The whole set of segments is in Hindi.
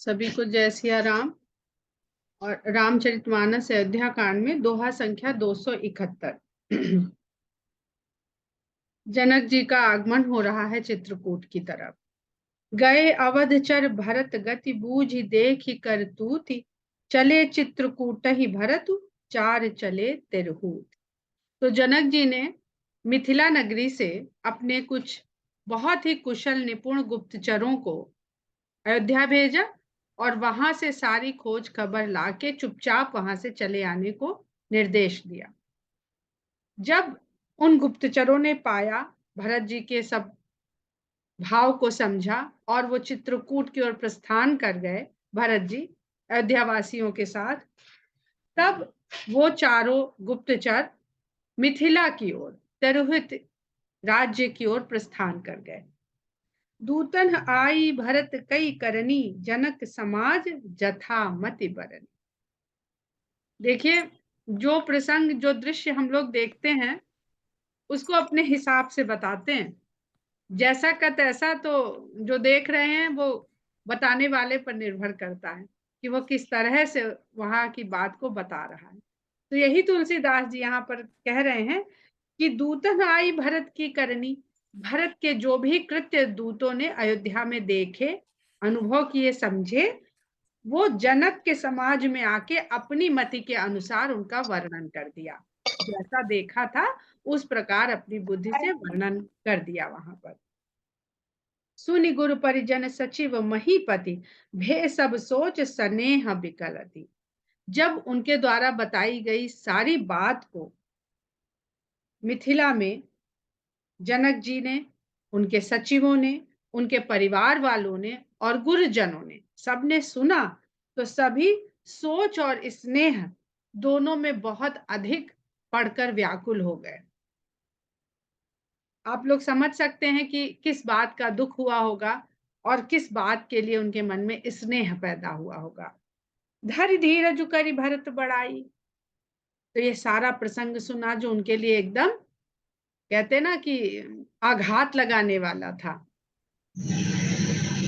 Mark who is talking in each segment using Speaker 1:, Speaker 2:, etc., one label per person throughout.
Speaker 1: सभी को जय सिया राम। और रामचरितमानस अयोध्या कांड में दोहा संख्या 271। जनक जी का आगमन हो रहा है चित्रकूट की तरफ। गए अवधचर भरत गति बूझि देखि करतूति, चले चित्रकूट ही भरत चार चले तिरहूत। तो जनक जी ने मिथिला नगरी से अपने कुछ बहुत ही कुशल निपुण गुप्तचरों को अयोध्या भेजा और वहां से सारी खोज खबर लाके चुपचाप वहां से चले आने को निर्देश दिया। जब उन गुप्तचरों ने पाया, भरत जी के सब भाव को समझा और वो चित्रकूट की ओर प्रस्थान कर गए भरत जी अयोध्या वासियों के साथ, तब वो चारों गुप्तचर मिथिला की ओर तिरहुत राज्य की ओर प्रस्थान कर गए। दूतन आई भरत कई करनी, जनक समाज जथा मति बरनी। देखिए, जो प्रसंग जो दृश्य हम लोग देखते हैं उसको अपने हिसाब से बताते हैं। जैसा का तैसा तो जो देख रहे हैं वो बताने वाले पर निर्भर करता है कि वो किस तरह से वहां की बात को बता रहा है। तो यही तुलसीदास जी यहाँ पर कह रहे हैं कि दूतन आई भरत की करनी। भरत के जो भी कृत्य दूतों ने अयोध्या में देखे, अनुभव किए, समझे, वो जनक के समाज में आके अपनी मति के अनुसार उनका वर्णन कर दिया। जैसा देखा था उस प्रकार अपनी बुद्धि से वर्णन कर दिया वहां पर। सुनि गुरु परिजन सचिव महीपति, भे सब सोच स्नेह बिकलति। जब उनके द्वारा बताई गई सारी बात को मिथिला में जनक जी ने, उनके सचिवों ने, उनके परिवार वालों ने और गुरुजनों ने सबने सुना, तो सभी सोच और स्नेह दोनों में बहुत अधिक पढ़कर व्याकुल हो गए। आप लोग समझ सकते हैं कि किस बात का दुख हुआ होगा और किस बात के लिए उनके मन में स्नेह पैदा हुआ होगा। धरि धीरज करि भरत बड़ाई। तो ये सारा प्रसंग सुना जो उनके लिए एकदम, कहते ना कि आघात लगाने वाला था।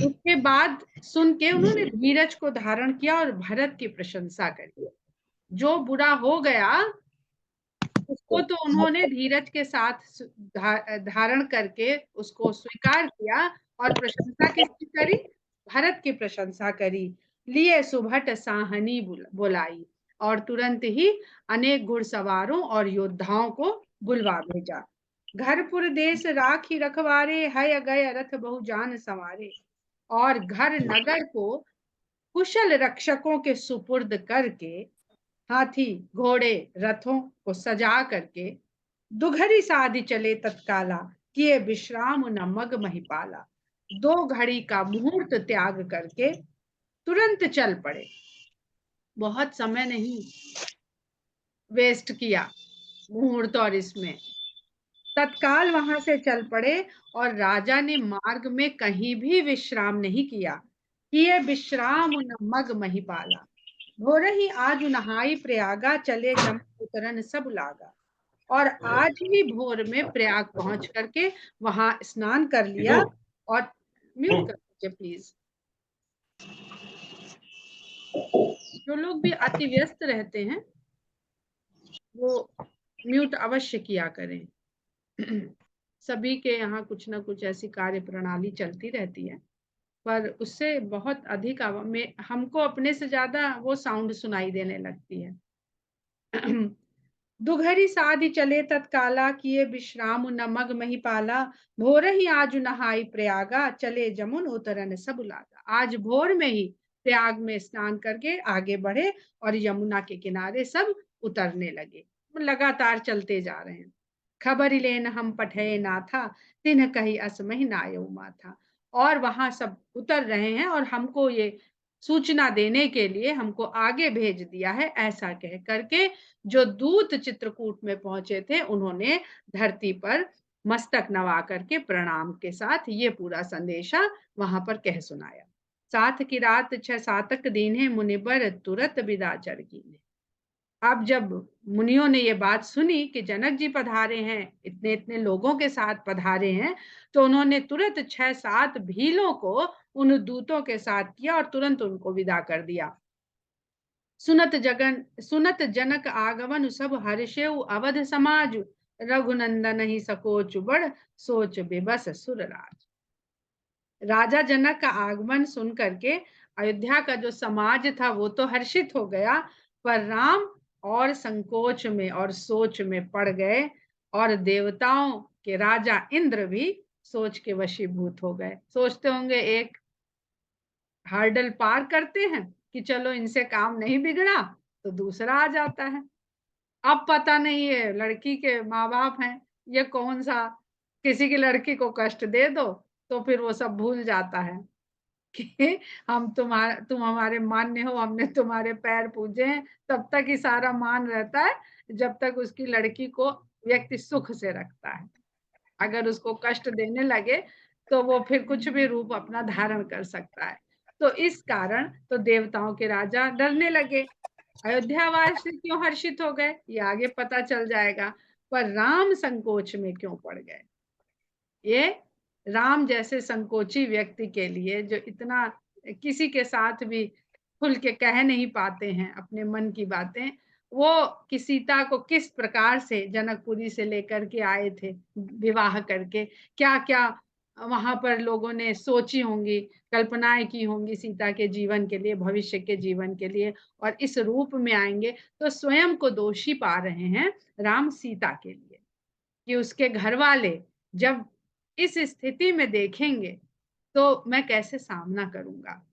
Speaker 1: उसके बाद सुन के उन्होंने धीरज को धारण किया और भरत की प्रशंसा करी। जो बुरा हो गया उसको तो उन्होंने धीरज के साथ धारण करके उसको स्वीकार किया और प्रशंसा किसकी करी? भरत की प्रशंसा करी। लिए सुभट साहनी बुलाई और तुरंत ही अनेक घुड़सवारों और योद्धाओं को बुलवा भेजा। घरपुर देश राखी रखवारे, है गए रथ बहु जान संवारे। और घर नगर को कुशल रक्षकों के सुपुर्द करके, हाथी घोड़े रथों को सजा करके, दुघरी साधि चले तत्काला, किए विश्राम न मग महिपाला। 2 घड़ी का मुहूर्त त्याग करके तुरंत चल पड़े। बहुत समय नहीं वेस्ट किया मुहूर्त और इसमें, तत्काल वहां से चल पड़े। और राजा ने मार्ग में कहीं भी विश्राम नहीं किया। किए विश्राम न मग महिपाला, भोर ही आज नहाई प्रयागा, चले जम उतरन सब लागा। और आज ही भोर में प्रयाग पहुंच करके वहां स्नान कर लिया। और म्यूट कर दीजिए प्लीज। जो लोग भी अति व्यस्त रहते हैं वो म्यूट अवश्य किया करें। सभी के यहाँ कुछ ना कुछ ऐसी कार्य प्रणाली चलती रहती है, पर उससे बहुत अधिक में हमको अपने से ज्यादा वो साउंड सुनाई देने लगती है। दुघरी साधि चले तत्काला, किए विश्राम न मग महिपाला। भोर ही आज नहाई प्रयागा, चले जमुन उतरन सब लागा। आज भोर में ही प्रयाग में स्नान करके आगे बढ़े और यमुना के किनारे सब उतरने लगे, लगातार चलते जा रहे हैं। खबर लेन हम पठे ना था, तिन्ह कही अस महीनायो माथा। और वहां सब उतर रहे हैं और हमको ये सूचना देने के लिए हमको आगे भेज दिया है, ऐसा कह करके जो दूत चित्रकूट में पहुंचे थे उन्होंने धरती पर मस्तक नवा करके प्रणाम के साथ ये पूरा संदेशा वहां पर कह सुनाया। साथ की रात 6 सातक दिन है, मुनिबर तुरत विदा चर कीन्हे। अब जब मुनियों ने ये बात सुनी कि जनक जी पधारे हैं, इतने इतने लोगों के साथ पधारे हैं, तो उन्होंने तुरंत 6 7 भीलों को उन दूतों के साथ किया और तुरंत उनको विदा कर दिया। सुनत जनक आगमन सब हर्षेउ अवध समाज, रघुनंदन ही सकोच बड़, सोच बेबस सुरराज। राजा जनक का आगमन सुन करके अयोध्या का जो समाज था वो तो हर्षित हो गया, पर राम और संकोच में और सोच में पड़ गए, और देवताओं के राजा इंद्र भी सोच के वशीभूत हो गए। सोचते होंगे एक हर्डल पार करते हैं कि चलो इनसे काम नहीं बिगड़ा, तो दूसरा आ जाता है। अब पता नहीं है लड़की के माँ बाप हैं, ये कौन सा, किसी की लड़की को कष्ट दे दो तो फिर वो सब भूल जाता है कि तुम हमारे मान्य हो, हमने तुम्हारे पैर पूजे हैं। तब तक ही सारा मान रहता है जब तक उसकी लड़की को व्यक्ति सुख से रखता है। अगर उसको कष्ट देने लगे तो वो फिर कुछ भी रूप अपना धारण कर सकता है। तो इस कारण तो देवताओं के राजा डरने लगे। अयोध्यावासी क्यों हर्षित हो गए ये आगे पता चल जाएगा, पर राम संकोच में क्यों पड़ गए। ये राम जैसे संकोची व्यक्ति के लिए, जो इतना किसी के साथ भी खुल के कह नहीं पाते हैं अपने मन की बातें, वो कि सीता को किस प्रकार से जनकपुरी से लेकर के आए थे विवाह करके, क्या क्या वहां पर लोगों ने सोची होंगी, कल्पनाएं की होंगी सीता के जीवन के लिए, भविष्य के जीवन के लिए, और इस रूप में आएंगे तो स्वयं को दोषी पा रहे हैं राम सीता के लिए, कि उसके घर वाले जब इस स्थिति में देखेंगे तो मैं कैसे सामना करूंगा।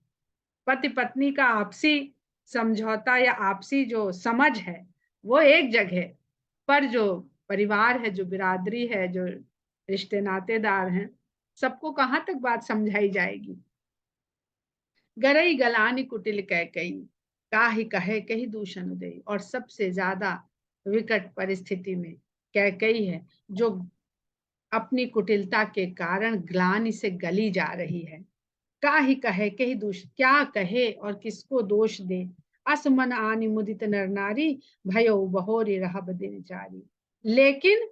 Speaker 1: पति पत्नी का आपसी समझौता या आपसी जो समझ है वो एक जगह, पर जो परिवार है, जो बिरादरी है, जो रिश्ते नातेदार हैं, सबको कहां तक बात समझाई जाएगी। गरई गलानी कुटिल कह कही, काहि कहे कही दूषण दे। और सबसे ज्यादा विकट परिस्थिति में कैकई है, जो अपनी कुटिलता के कारण ग्लानि से गली जा रही है। काहि कहे कही दोष, क्या कहे और किसको दोष दे। असमन आनि मुदित नर नारी, भयो बहोरी रहब दिन जारी। लेकिन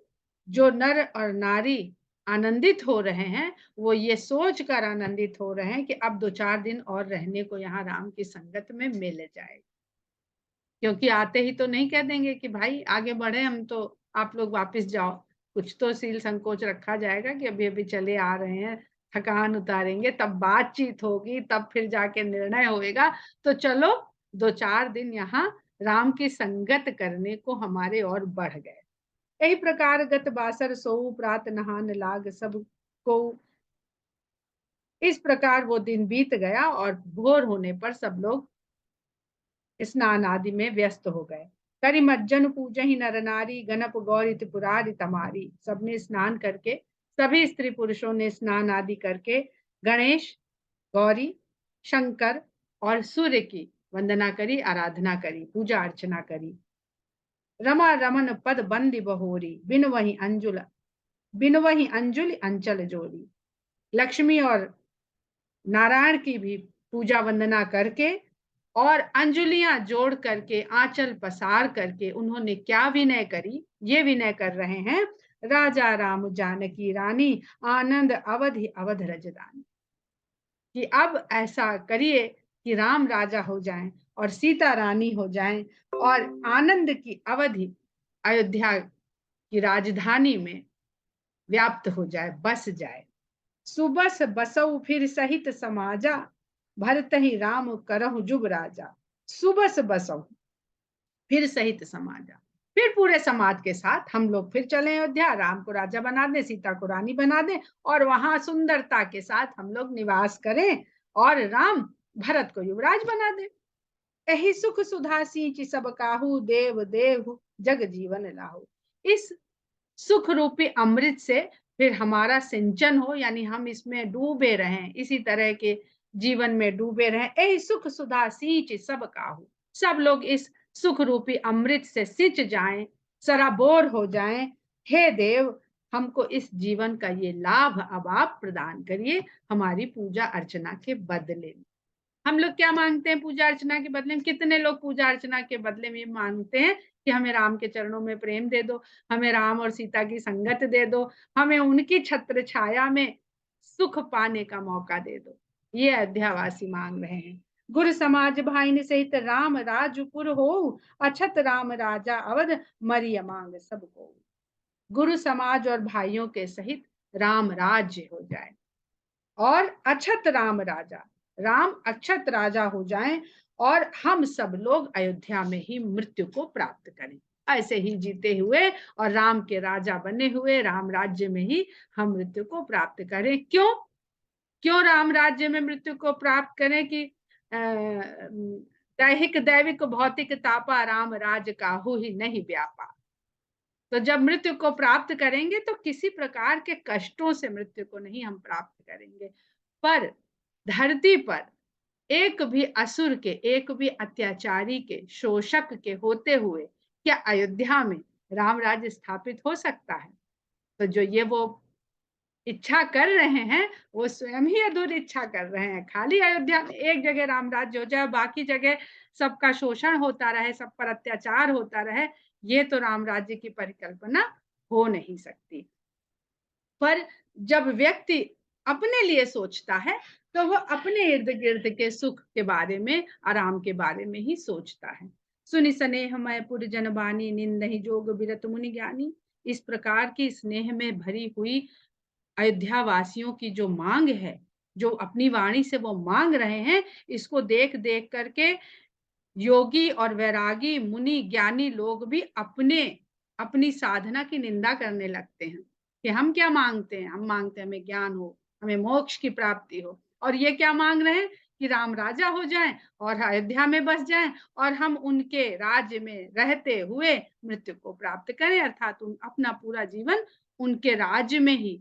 Speaker 1: जो नर और नारी आनंदित हो रहे हैं, वो ये सोच कर आनंदित हो रहे हैं कि अब 2-4 दिन और रहने को यहाँ राम की संगत में मिल जाए, क्योंकि आते ही तो नहीं कह देंगे कि भाई आगे बढ़े हम, तो आप लोग वापस जाओ। कुछ तो सील संकोच रखा जाएगा कि अभी अभी चले आ रहे हैं, थकान उतारेंगे, तब बातचीत होगी, तब फिर जाके निर्णय होएगा। तो चलो 2-4 दिन यहाँ राम की संगत करने को हमारे और बढ़ गए। यही प्रकार गत बासर सोऊ प्रात नहान लाग सब को। इस प्रकार वो दिन बीत गया और भोर होने पर सब लोग स्नान आदि में व्यस्त हो गए। करि मज्जन पूजहि नर नारी, गणप गौरी त्रिपुरारि तमारी। सबने स्नान करके, सभी स्त्री पुरुषों ने स्नान आदि करके गणेश, गौरी, शंकर और सूर्य की वंदना करी, आराधना करी, पूजा अर्चना करी। रमा रमन पद बंदी बहोरी, बिन वही अंजुल अंचल जोरी। लक्ष्मी और नारायण की भी पूजा वंदना करके और अंजुलियां जोड़ करके, आंचल पसार करके उन्होंने क्या विनय करी, ये विनय कर रहे हैं। राजा राम जानकी रानी, आनंद अवधि अवध रजदानी। कि अब ऐसा करिए कि राम राजा हो जाएं और सीता रानी हो जाएं, और आनंद की अवधि अयोध्या की राजधानी में व्याप्त हो जाए, बस जाए। सुबस बसऊ फिर सहित समाजा, भरत ही राम करहु जुग राजा। सुबस बसऊ फिर सहित समाजा, फिर पूरे समाज के साथ हम लोग फिर चले अयोध्या, राम को राजा बना दें, सीता को रानी बना दें, और वहां सुंदरता के साथ हम लोग निवास करें, और राम भरत को युवराज बना दे। यही सुख सुधा सींच सब काहू, देव देव जग जीवन लाहू। इस सुख रूपी अमृत से फिर हमारा सिंचन हो, यानी हम इसमें डूबे रहें, इसी तरह के जीवन में डूबे रहें। यही सुख सुधा सींच सब काहू, सब लोग इस सुख रूपी अमृत से सिंच जाएं, सराबोर हो जाएं। हे देव, हमको इस जीवन का ये लाभ अब आप प्रदान करिए हमारी पूजा अर्चना के बदले में। हम लोग क्या मांगते हैं पूजा अर्चना के बदले में? कितने लोग पूजा अर्चना के बदले में मांगते हैं कि हमें राम के चरणों में प्रेम दे दो, हमें राम और सीता की संगत दे दो, हमें उनकी छत्र छाया में सुख पाने का मौका दे दो। ये अयोध्यावासी मांग रहे हैं। गुरु समाज भाईन सहित राम राजपुर हो, अछत राम राजा अवध मरिय मांग सबको। गुरु समाज और भाइयों के सहित राम राज्य हो जाए और अक्षत राम राजा, राम अक्षत राजा हो जाएं और हम सब लोग अयोध्या में ही मृत्यु को प्राप्त करें, ऐसे ही जीते हुए और राम के राजा बने हुए राम राज्य में ही हम मृत्यु को प्राप्त करें। क्यों क्यों राम राज्य में मृत्यु को प्राप्त करें कि दैहिक दैविक भौतिक तापा राम राज काहू ही नहीं व्यापा। तो जब मृत्यु को प्राप्त करेंगे तो किसी प्रकार के कष्टों से मृत्यु को नहीं हम प्राप्त करेंगे, पर धरती पर एक भी असुर के, एक भी अत्याचारी के, शोषक के होते हुए क्या अयोध्या में राम राज्य स्थापित हो सकता है? तो जो ये वो इच्छा कर रहे हैं वो स्वयं ही अधूरी इच्छा कर रहे हैं। खाली अयोध्या में एक जगह राम राज्य हो जाए, बाकी जगह सबका शोषण होता रहे, सब पर अत्याचार होता रहे, ये तो राम राज्य की परिकल्पना हो नहीं सकती। पर जब व्यक्ति अपने लिए सोचता है तो वह अपने इर्द गिर्द के सुख के बारे में, आराम के बारे में ही सोचता है। सुनि स्नेह मय पुर जनबानी, निंदहि जोग बिरत मुनि ज्ञानी। इस प्रकार की स्नेह में भरी हुई अयोध्या वासियों की जो मांग है, जो अपनी वाणी से वो मांग रहे हैं, इसको देख देख करके योगी और वैरागी मुनि ज्ञानी लोग भी अपने अपनी साधना की निंदा करने लगते हैं कि हम क्या मांगते हैं, हम मांगते हैं हमें ज्ञान हो, हमें मोक्ष की प्राप्ति हो, और ये क्या मांग रहे हैं कि राम राजा हो जाएं और अयोध्या में बस जाएं और हम उनके राज्य में रहते हुए मृत्यु को प्राप्त करें, अर्थात अपना पूरा जीवन उनके राज्य में ही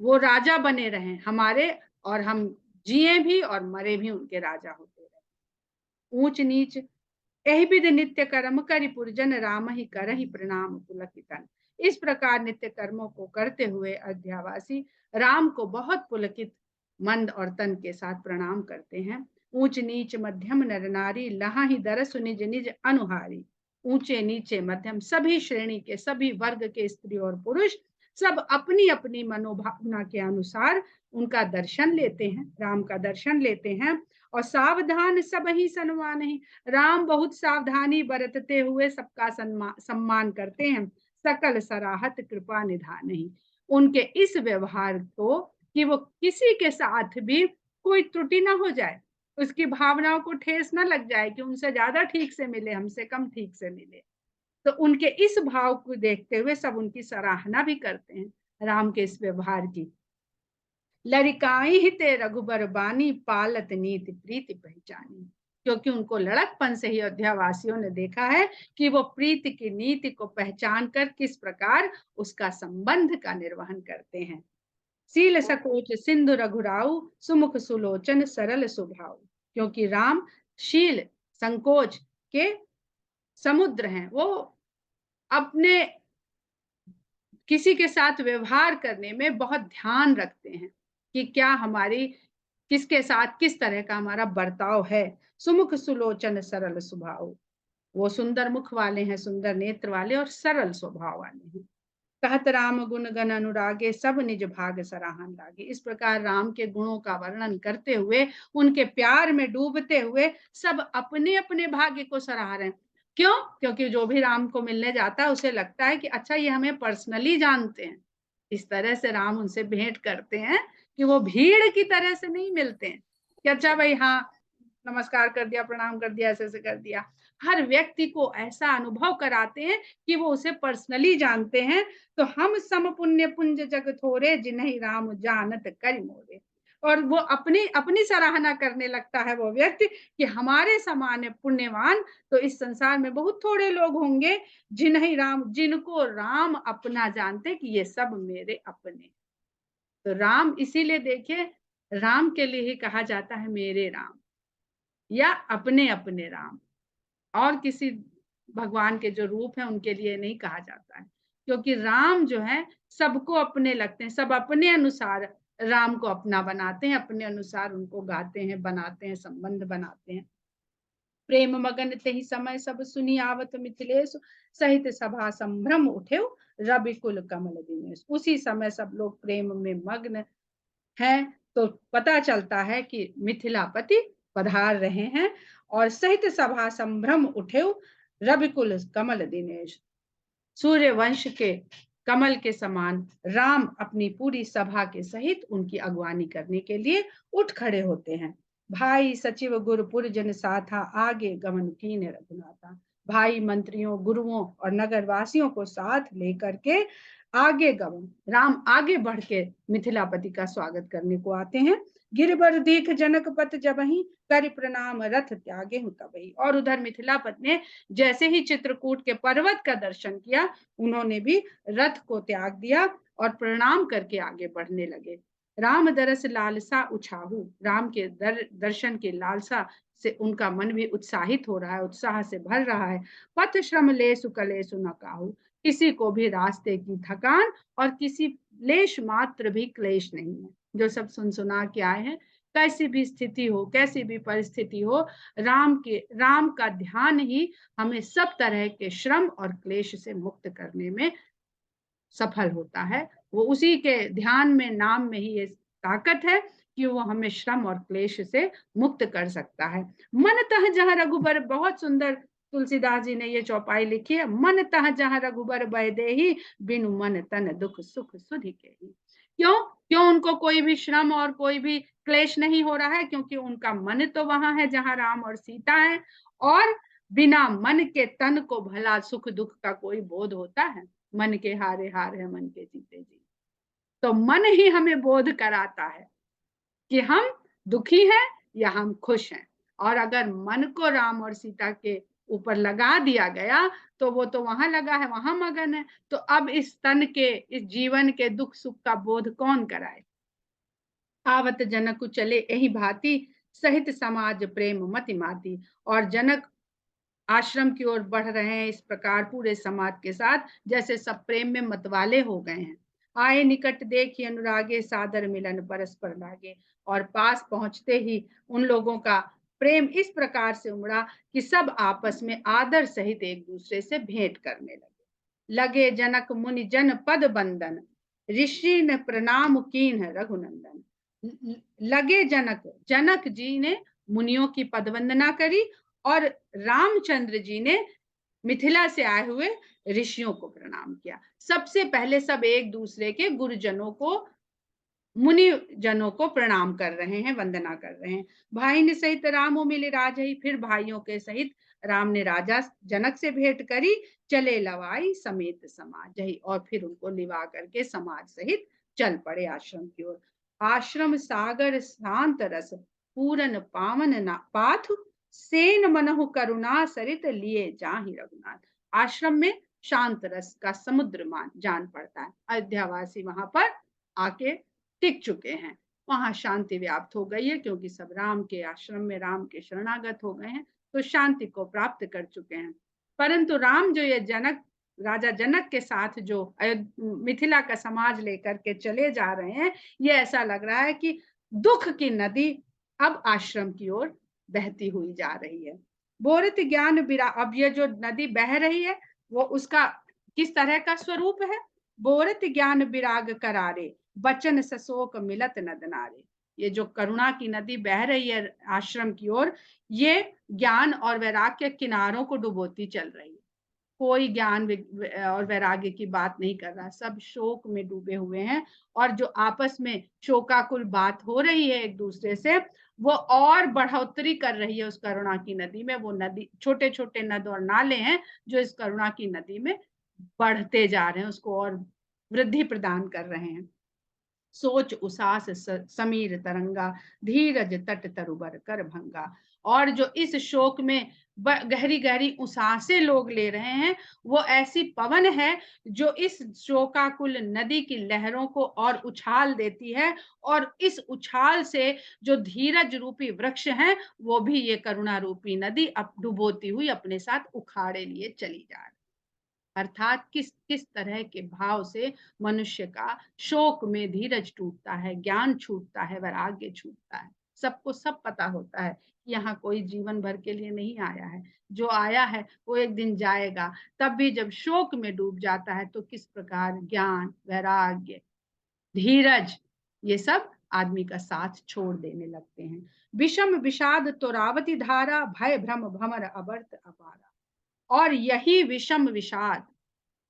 Speaker 1: वो राजा बने रहें हमारे, और हम जिए भी और मरे भी उनके राजा होते रहे। ऊंच नीच यही विधि नित्य कर्म करि पुरजन राम ही करहि प्रणाम पुलकितन। इस प्रकार नित्य कर्मों को करते हुए अयोध्यावासी राम को बहुत पुलकित मंद और तन के साथ प्रणाम करते हैं। ऊंच नीच मध्यम नर नारी लहा ही दरस निज निज अनुहारी। ऊंचे नीचे मध्यम सभी श्रेणी के, सभी वर्ग के स्त्री और पुरुष सब अपनी अपनी मनोभावना के अनुसार उनका दर्शन लेते हैं, राम का दर्शन लेते हैं। और सावधान सब ही सन्मान ही, राम बहुत सावधानी बरतते हुए सबका सम्मान करते हैं। सकल सराहत कृपा निधान ही, उनके इस व्यवहार को कि वो किसी के साथ भी कोई त्रुटि ना हो जाए, उसकी भावनाओं को ठेस ना लग जाए कि उनसे ज्यादा ठीक से मिले, हमसे कम ठीक से मिले, तो उनके इस भाव को देखते हुए सब उनकी सराहना भी करते हैं राम के इस व्यवहार की। लड़काई हिते रघुबर बानी, पालत नीति प्रीति पहचानी। क्योंकि उनको लड़कपन से ही अयोध्या वासियों ने देखा है कि वो प्रीति की नीति को पहचान कर किस प्रकार उसका संबंध का निर्वहन करते हैं। सील सकोच सिंधु रघुराऊ, सुमुख सुलोचन सरल स्वभाव। क्योंकि राम शील संकोच के समुद्र हैं, वो अपने किसी के साथ व्यवहार करने में बहुत ध्यान रखते हैं कि क्या हमारी किसके साथ किस तरह का हमारा बर्ताव है। सुमुख सुलोचन सरल स्वभाव, वो सुंदर मुख वाले हैं, सुंदर नेत्र वाले और सरल स्वभाव वाले हैं। कहत राम गुण गण अनुरागे, सब निज भाग सराहन लागे। इस प्रकार राम के गुणों का वर्णन करते हुए, उनके प्यार में डूबते हुए सब अपने अपने भाग्य को सराह रहे हैं। क्यों? क्योंकि जो भी राम को मिलने जाता है उसे लगता है कि अच्छा ये हमें पर्सनली जानते हैं। इस तरह से राम उनसे भेंट करते हैं कि वो भीड़ की तरह से नहीं मिलते हैं कि अच्छा भाई हाँ नमस्कार कर दिया, प्रणाम कर दिया, ऐसे ऐसे कर दिया। हर व्यक्ति को ऐसा अनुभव कराते हैं कि वो उसे पर्सनली जानते हैं। तो हम सम पुण्य पुंज जग थोरे, जिन्हीं राम जानत करि मोरे। और वो अपनी अपनी सराहना करने लगता है वो व्यक्ति कि हमारे समान पुण्यवान तो इस संसार में बहुत थोड़े लोग होंगे जिन्हीं राम, जिनको राम अपना जानते कि ये सब मेरे अपने। तो राम इसीलिए देखिए, राम के लिए ही कहा जाता है मेरे राम या अपने अपने राम। और किसी भगवान के जो रूप है उनके लिए नहीं कहा जाता है, क्योंकि राम जो है सबको अपने लगते हैं, सब अपने अनुसार राम को अपना बनाते हैं, अपने अनुसार उनको गाते हैं, बनाते हैं, संबंध बनाते हैं। प्रेम मगन तेहि समय सब सुनी आवत मिथिलेश, सहित सभा संभ्रम उठे रवि कुल कमल दिनेश। उसी समय सब लोग प्रेम में मग्न हैं तो पता चलता है कि मिथिलापति पधार रहे हैं और सहित सभा संभ्रम उठे रविकुल कमल दिनेश। सूर्यवंश के कमल के समान राम अपनी पूरी सभा के सहित उनकी अगवानी करने के लिए उठ खड़े होते हैं। भाई सचिव गुरुपुर जन साथा आगे गमन कीन रघुनाथा। भाई मंत्रियों गुरुओं और नगरवासियों को साथ लेकर के आगे गमन, राम आगे बढ़ के मिथिलापति का स्वागत करने को आते हैं। गिरबर दीख जनकपत जबहि कर प्रणाम रथ त्यागे हूं तबहि। और उधर मिथिलापति ने जैसे ही चित्रकूट के पर्वत का दर्शन किया, उन्होंने भी रथ को त्याग दिया और प्रणाम करके आगे बढ़ने लगे। राम दरस लालसा उछाहू, राम के दर्शन के लालसा से उनका मन भी उत्साहित हो रहा है, उत्साह से भर रहा है। पथ श्रम लेसु कलेसु न काहू, किसी को भी रास्ते की थकान और किसी लेश मात्र भी क्लेश नहीं है। जो सब सुना के आए हैं, कैसी भी स्थिति हो, कैसी भी परिस्थिति हो, राम का ध्यान ही हमें सब तरह के श्रम और क्लेश से मुक्त करने में सफल होता है। वो उसी के ध्यान में, नाम में ही ये ताकत है कि वो हमें श्रम और क्लेश से मुक्त कर सकता है। मन तह जहाँ रघुबर, बहुत सुंदर तुलसीदास जी ने ये चौपाई लिखी है। मन तह जहाँ रघुबर बैदेही, बिनु मन तन दुख सुख सुधि के ही। क्यों क्यों उनको कोई भी श्रम और कोई भी क्लेश नहीं हो रहा है? क्योंकि उनका मन तो वहां है जहां राम और सीता है। और बिना मन के तन को भला सुख दुख का कोई बोध होता है? मन के हारे हार है, मन के जीते जी। तो मन ही हमें बोध कराता है कि हम दुखी हैं या हम खुश हैं। और अगर मन को राम और सीता के ऊपर लगा दिया गया तो वो तो वहां लगा है, वहां मगन है। तो अब इस तन के, इस जीवन के दुख सुख का बोध कौन कराए? आवत जनक चले यही भांति, सहित समाज प्रेम मति माती। और जनक आश्रम की ओर बढ़ रहे हैं इस प्रकार पूरे समाज के साथ, जैसे सब प्रेम में मतवाले हो गए हैं। आए निकट देखी अनुरागे, सादर मिलन परस्पर लागे। और पास पहुंचते ही उन लोगों का प्रेम इस प्रकार से उमड़ा कि सब आपस में आदर सहित एक दूसरे से भेंट करने लगे। लगे जनक मुनि जन पद बंदन, ऋषि ने प्रणाम कीन रघुनंदन। लगे जनक, जनक जी ने मुनियों की पद वंदना करी और रामचंद्र जी ने मिथिला से आए हुए ऋषियों को प्रणाम किया। सबसे पहले सब एक दूसरे के गुरुजनों को, मुनि जनों को प्रणाम कर रहे हैं, वंदना कर रहे हैं। भाई ने सहित रामो मिले राजही, फिर भाइयों के सहित राम ने राजा जनक से भेंट करी। चले लवाई समेत समाज जही, और फिर उनको लिवा करके समाज सहित चल पड़े आश्रम की ओर। आश्रम सागर शांत रस, पूरन पावन ना पाथु, सेन मनहु करुणा सरित लिए जाहि रघुनाथ। आश्रम में शांत रस का समुद्र मान जान पड़ता है। अयोध्यावासी वहां पर आके टिक चुके हैं, वहां शांति व्याप्त हो गई है, क्योंकि सब राम के आश्रम में राम के शरणागत हो गए हैं, तो शांति को प्राप्त कर चुके हैं। परंतु राम जो ये जनक, राजा जनक के साथ जो मिथिला का समाज लेकर के चले जा रहे हैं, ये ऐसा लग रहा है कि दुख की नदी अब आश्रम की ओर बहती हुई जा रही है। बोरित ज्ञान बिरा, अब ये जो नदी बह रही है वो उसका किस तरह का स्वरूप है? बोरित ज्ञान विराग करारे, बचन सशोक मिलत नदनारे। ये जो करुणा की नदी बह रही है आश्रम की ओर, ये ज्ञान और वैराग्य के किनारों को डुबोती चल रही है। कोई ज्ञान और वैराग्य की बात नहीं कर रहा, सब शोक में डूबे हुए हैं। और जो आपस में शोकाकुल बात हो रही है एक दूसरे से, वो और बढ़ोतरी कर रही है उस करुणा की नदी में। वो नदी, छोटे छोटे नद और नाले हैं जो इस करुणा की नदी में बढ़ते जा रहे हैं, उसको और वृद्धि प्रदान कर रहे हैं। सोच उसास समीर तरंगा, धीरज तट तरुबर कर भंगा। और जो इस शोक में गहरी गहरी उसासे लोग ले रहे हैं, वो ऐसी पवन है जो इस शोकाकुल नदी की लहरों को और उछाल देती है। और इस उछाल से जो धीरज रूपी वृक्ष हैं, वो भी ये करुणा रूपी नदी अब डुबोती हुई अपने साथ उखाड़े लिए चली जा रही। अर्थात किस किस तरह के भाव से मनुष्य का शोक में धीरज टूटता है, ज्ञान छूटता है, वैराग्य छूटता है। सबको सब पता होता है कि यहाँ कोई जीवन भर के लिए नहीं आया है, जो आया है वो एक दिन जाएगा। तब भी जब शोक में डूब जाता है तो किस प्रकार ज्ञान, वैराग्य, धीरज, ये सब आदमी का साथ छोड़ देने लगते हैं। विषम विषाद तोरावती धारा, भय भ्रम भमर अबर्त अपारा। और यही विषम विषाद,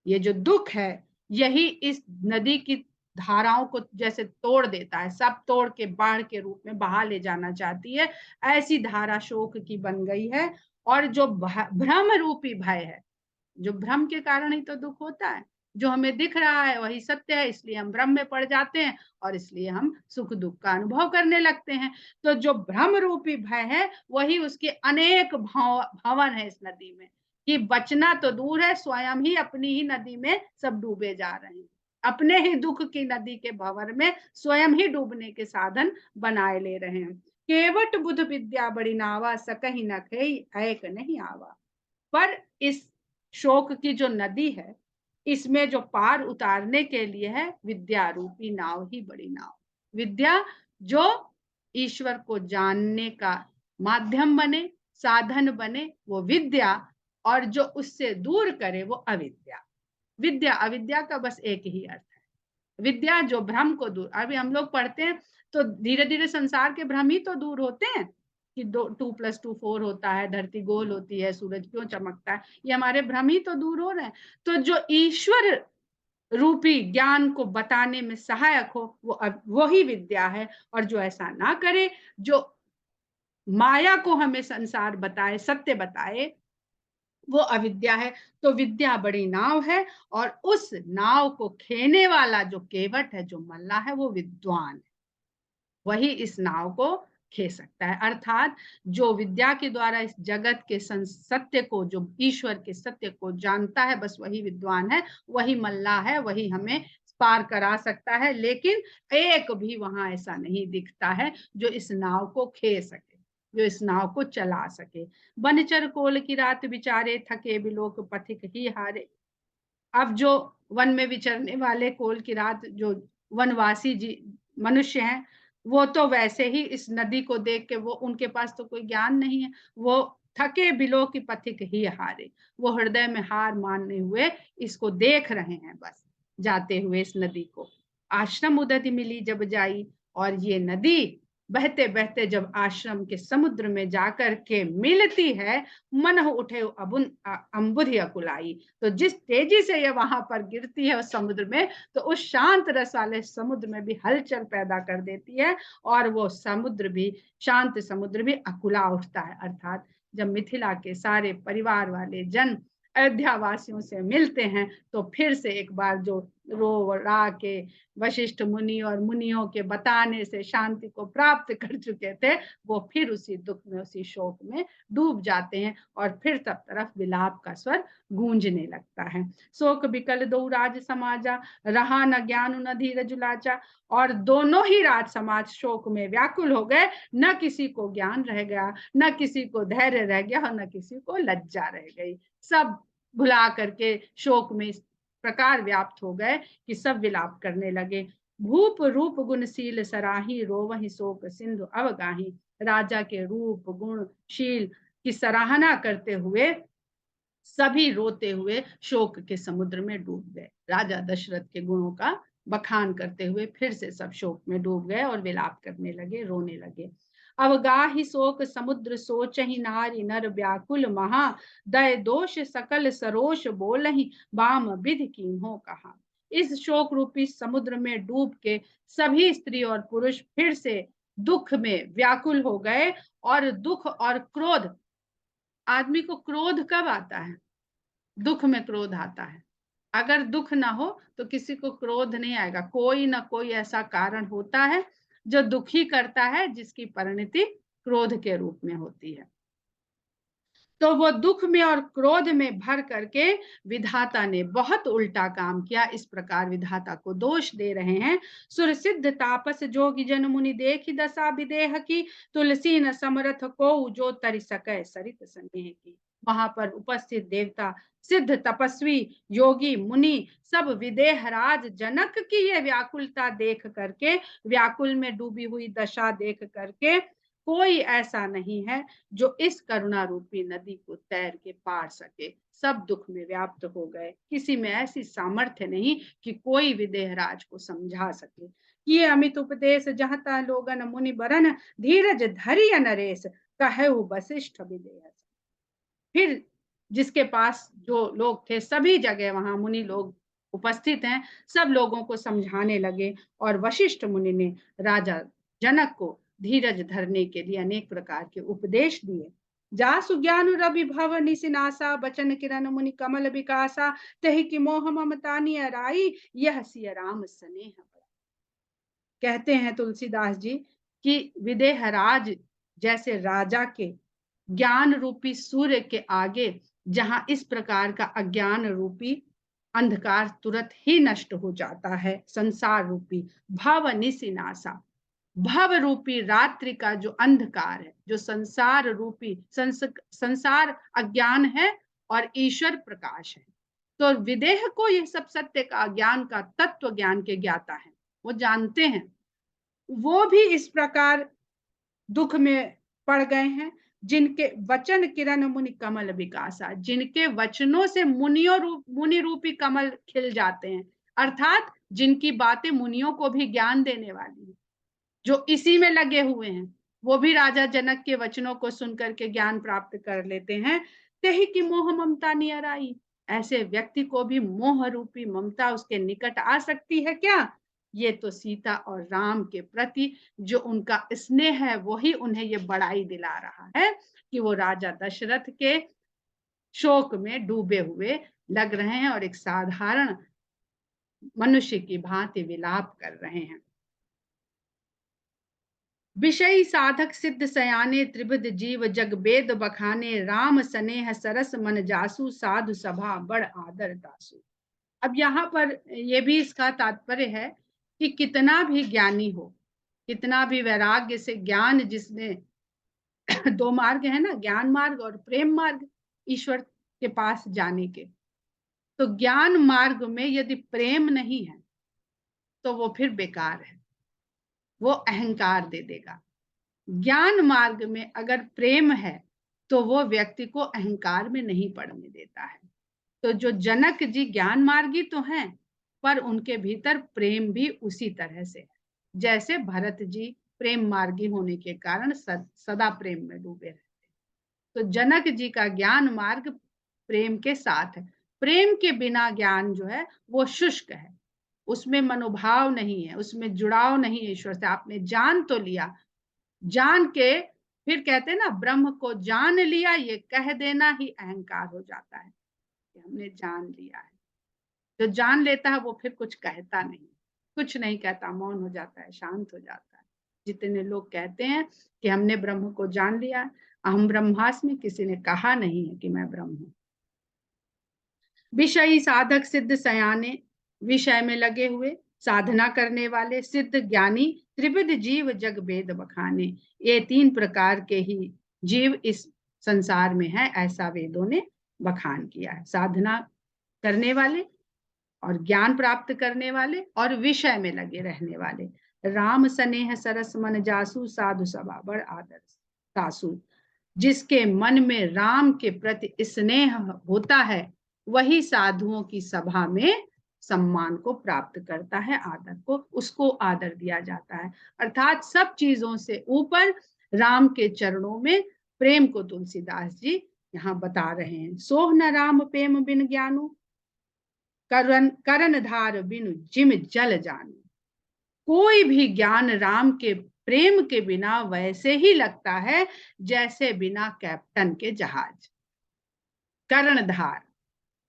Speaker 1: ये जो दुख है, यही इस नदी की धाराओं को जैसे तोड़ देता है, सब तोड़ के बाढ़ के रूप में बहा ले जाना चाहती है। ऐसी धारा शोक की बन गई है। और जो भ्रम रूपी भय है, जो भ्रम के कारण ही तो दुख होता है, जो हमें दिख रहा है वही सत्य है, इसलिए हम भ्रम में पड़ जाते हैं और इसलिए हम सुख दुख का अनुभव करने लगते हैं। तो जो भ्रम रूपी भय है, वही उसके अनेक भवन है इस नदी में, कि बचना तो दूर है, स्वयं ही अपनी ही नदी में सब डूबे जा रहे हैं। अपने ही दुख की नदी के भंवर में स्वयं ही डूबने के साधन बनाए ले रहे हैं। केवट बुध विद्या बड़ी नावा, सकहि न खेई ऐक नहीं आवा। पर इस शोक की जो नदी है, इसमें जो पार उतारने के लिए है, विद्या रूपी नाव ही बड़ी नाव। विद्या जो ईश्वर को जानने का माध्यम बने, साधन बने, वो विद्या। और जो उससे दूर करे, वो अविद्या। विद्या अविद्या का बस एक ही अर्थ है। विद्या जो भ्रम को दूर, अभी हम लोग पढ़ते हैं तो धीरे धीरे संसार के भ्रम ही तो दूर होते हैं, कि 2+2=4 होता है, धरती गोल होती है, सूरज क्यों चमकता है, ये हमारे भ्रम ही तो दूर हो रहे हैं। तो जो ईश्वर रूपी ज्ञान को बताने में सहायक हो, वो ही विद्या है। और जो ऐसा ना करे, जो माया को हमें संसार बताए, सत्य बताए, वो अविद्या है। तो विद्या बड़ी नाव है, और उस नाव को खेने वाला जो केवट है, जो मल्लाह है, वो विद्वान है। वही इस नाव को खे सकता है। अर्थात जो विद्या के द्वारा इस जगत के सत्य को, जो ईश्वर के सत्य को जानता है, बस वही विद्वान है, वही मल्लाह है, वही हमें पार करा सकता है। लेकिन एक भी वहां ऐसा नहीं दिखता है जो इस नाव को खे सके, जो इस नाव को चला सके। बनचर कोल की रात विचारे, थके बिलोक पथिक ही हारे। अब जो वन में विचरने वाले कोल की रात, जो वनवासी जी मनुष्य हैं, वो तो वैसे ही इस नदी को देख के, वो उनके पास तो कोई ज्ञान नहीं है, वो थके बिलो की पथिक ही हारे। वो हृदय में हार मानने हुए इसको देख रहे हैं, बस जाते हुए इस नदी को। आश्रम उदधि मिली जब जाई, और ये नदी बहते बहते जब आश्रम के समुद्र में जाकर के मिलती है, मन उठे अम्बुधि अकुलाई। तो जिस तेजी से ये वहां पर गिरती है उस समुद्र में, तो उस शांत रस वाले समुद्र में भी हलचल पैदा कर देती है, और वो समुद्र भी, शांत समुद्र भी अकुला उठता है। अर्थात जब मिथिला के सारे परिवार वाले जन अयोध्या वासियों से मिलते हैं, तो फिर से एक बार जो रो रा के वशिष्ठ मुनि और मुनियों के बताने से शांति को प्राप्त कर चुके थे, वो फिर उसी दुख में, उसी शोक में डूब जाते हैं, और फिर सब तरफ विलाप का स्वर गूंजने लगता है। शोक बिकल दो राज समाजा, रहा न ज्ञान न धीरज लाचा। और दोनों ही राज समाज शोक में व्याकुल हो गए, न किसी को ज्ञान रह गया, न किसी को धैर्य रह गया, और न किसी को लज्जा रह गई। सब भुला करके शोक में इस प्रकार व्याप्त हो गए कि सब विलाप करने लगे। भूप रूप गुणशील सराही, रोवहि शोक सिंधु अवगाही। राजा के रूप गुण शील की सराहना करते हुए सभी रोते हुए शोक के समुद्र में डूब गए। राजा दशरथ के गुणों का बखान करते हुए फिर से सब शोक में डूब गए और विलाप करने लगे, रोने लगे। अवगाहि शोक समुद्र सोचहि, नारी नर व्याकुल महा। दय दोष सकल सरोष बोलहि, बाम विधि कीन्हो कहा। इस शोक रूपी समुद्र में डूब के सभी स्त्री और पुरुष फिर से दुख में व्याकुल हो गए। और दुख और क्रोध, आदमी को क्रोध कब आता है? दुख में क्रोध आता है। अगर दुख ना हो तो किसी को क्रोध नहीं आएगा। कोई ना कोई ऐसा कारण होता है जो दुखी करता है, जिसकी परिणति क्रोध के रूप में होती है। तो वो दुख में और क्रोध में भर करके विधाता ने बहुत उल्टा काम किया। इस प्रकार विधाता को दोष दे रहे हैं। सुर सिद्ध तापस जोगी जन मुनि, देखी दशा विदेह की। तुलसी न समरथ को, जो तरि सकै सरित स्नेह की। वहां पर उपस्थित देवता, सिद्ध तपस्वी, योगी मुनि, सब विदेह राज जनक की ये व्याकुलता देख करके, व्याकुल में डूबी हुई दशा देख करके, कोई ऐसा नहीं है जो इस करुणा रूपी नदी को तैर के पार सके। सब दुख में व्याप्त हो गए। किसी में ऐसी सामर्थ्य नहीं कि कोई विदेहराज को समझा सके। किए अमित उपदेश, जहाँ तहाँ लोगन मुनि बरन, धीरज धरिय नरेश, कहु वशिष्ठ विदेह। फिर जिसके पास जो लोग थे, सभी जगह वहां मुनि लोग उपस्थित हैं, सब लोगों को समझाने लगे। और वशिष्ठ मुनि ने राजा जनक को धीरज धरने के लिए अनेक प्रकार के उपदेश दिए। जासु ज्ञान रवि भव निसिनासा, बचन किरण मुनि कमल विकासा, तहि की मोह ममता नियराई, यह सिय राम स्नेह। कहते हैं तुलसीदास जी कि विदेहराज जैसे राजा के ज्ञान रूपी सूर्य के आगे जहां इस प्रकार का अज्ञान रूपी अंधकार तुरंत ही नष्ट हो जाता है, संसार रूपी भव निसिनासा, भव रूपी रात्रि का जो अंधकार है, जो संसार रूपी संसार अज्ञान है और ईश्वर प्रकाश है। तो विदेह को यह सब सत्य का ज्ञान का तत्व ज्ञान के ज्ञाता है, वो जानते हैं। वो भी इस प्रकार दुख में पड़ गए हैं, जिनके वचन किरण मुनि कमल विकासा, जिनके वचनों से मुनि रूपी कमल खिल जाते हैं, अर्थात जिनकी बातें मुनियों को भी ज्ञान देने वाली है, जो इसी में लगे हुए हैं, वो भी राजा जनक के वचनों को सुनकर के ज्ञान प्राप्त कर लेते हैं। तेहि की मोह ममता नियर आई, ऐसे व्यक्ति को भी मोह रूपी ममता उसके निकट आ सकती है क्या? ये तो सीता और राम के प्रति जो उनका स्नेह है, वही उन्हें ये बड़ाई दिला रहा है कि वो राजा दशरथ के शोक में डूबे हुए लग रहे हैं और एक साधारण मनुष्य की भांति विलाप कर रहे हैं। विषयी साधक सिद्ध सयाने, त्रिविध जीव जग वेद बखाने, राम स्नेह सरस मन जासु, साधु सभा बड़ आदर दासु। अब यहाँ पर ये भी इसका तात्पर्य है कि कितना भी ज्ञानी हो, कितना भी वैराग्य से ज्ञान जिसने दो मार्ग है ना, ज्ञान मार्ग और प्रेम मार्ग ईश्वर के पास जाने के, तो ज्ञान मार्ग में यदि प्रेम नहीं है तो वो फिर बेकार है, वो अहंकार दे देगा। ज्ञान मार्ग में अगर प्रेम है तो वो व्यक्ति को अहंकार में नहीं पड़ने देता है। तो जो जनक जी ज्ञान मार्गी तो हैं, पर उनके भीतर प्रेम भी उसी तरह से है, जैसे भरत जी प्रेम मार्गी होने के कारण सदा प्रेम में डूबे रहते। तो जनक जी का ज्ञान मार्ग प्रेम के साथ है। प्रेम के बिना ज्ञान जो है वो शुष्क है, उसमें मनोभाव नहीं है, उसमें जुड़ाव नहीं है ईश्वर से। आपने जान तो लिया, जान के फिर कहते हैं ना, ब्रह्म को जान लिया ये कह देना ही अहंकार हो जाता है कि हमने जान लिया है। जो जान लेता है वो फिर कुछ कहता नहीं, कुछ नहीं कहता, मौन हो जाता है, शांत हो जाता है। जितने लोग कहते हैं कि हमने ब्रह्म को जान लिया, अहम ब्रह्मास्मि, किसी ने कहा नहीं है कि मैं ब्रह्म हूं। विषयी साधक सिद्ध सयाने, विषय में लगे हुए, साधना करने वाले, सिद्ध ज्ञानी, त्रिविध जीव जग वेद बखाने, ये तीन प्रकार के ही जीव इस संसार में है, ऐसा वेदों ने बखान किया है। साधना करने वाले और ज्ञान प्राप्त करने वाले और विषय में लगे रहने वाले। राम स्नेह सरस मन जासु, साधु सभा बड़ आदर दासु। जिसके मन में राम के प्रति स्नेह होता है, वही साधुओं की सभा में सम्मान को प्राप्त करता है, आदर को, उसको आदर दिया जाता है। अर्थात सब चीजों से ऊपर राम के चरणों में प्रेम को तुलसीदास जी यहाँ बता रहे हैं। सोह न राम प्रेम बिन ज्ञानु, करण धार बिनु जिम जल जानू। कोई भी ज्ञान राम के प्रेम के बिना वैसे ही लगता है जैसे बिना कैप्टन के जहाज। कर्णधार,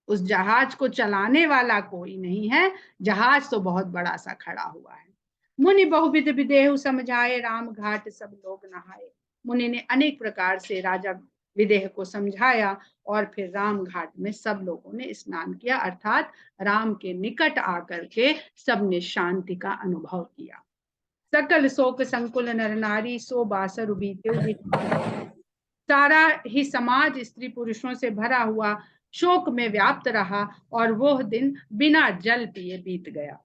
Speaker 1: उस जहाज को चलाने वाला कोई नहीं है, जहाज तो बहुत बड़ा सा खड़ा हुआ है। मुनि बहुविध विदेहु समझाए, राम घाट सब लोग नहाए। मुनि ने अनेक प्रकार से राजा विदेह को समझाया और फिर राम घाट में सब लोगों ने स्नान किया, अर्थात राम के निकट आकर के सबने शांति का अनुभव किया। सकल शोक संकुल नर नारी, सो बासर बीते। सारा ही समाज स्त्री पुरुषों से भरा हुआ शोक में व्याप्त रहा और वह दिन बिना जल पिए बीत गया।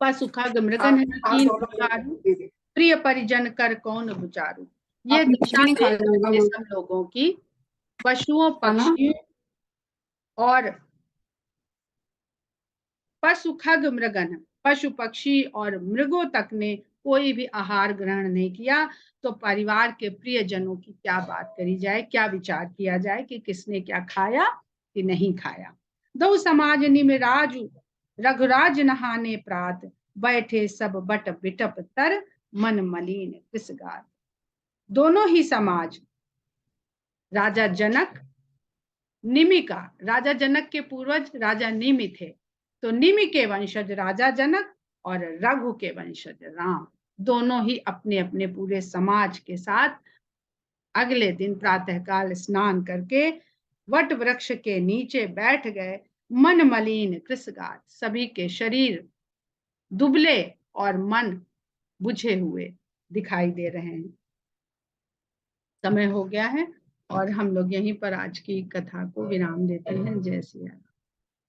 Speaker 1: पशु खग मृगन प्रिय परिजन कर कौन विचारू। ये दशा सब लोगों की, पशुओं पक्षियों और पशु खग मृगन पशु पक्षी और मृगों तक ने कोई भी आहार ग्रहण नहीं किया, तो परिवार के प्रियजनों की क्या बात करी जाए, क्या विचार किया जाए कि किसने क्या खाया कि नहीं खाया। दो समाज निम राजू रघुराज नहाने प्रात, बैठे सब बट बिटप तर, मन मलिन किस गात। दोनों ही समाज, राजा जनक, निमि का, राजा जनक के पूर्वज राजा निमि थे, तो निमि के वंशज राजा जनक और रघु के वंशज राम, दोनों ही अपने अपने पूरे समाज के साथ अगले दिन प्रातःकाल स्नान करके वट वृक्ष के नीचे बैठ गए। मन मलिन कृषगात, सभी के शरीर दुबले और मन बुझे हुए दिखाई दे रहे हैं। समय हो गया है और हम लोग यहीं पर आज की कथा को विराम देते हैं। जय सिया राम।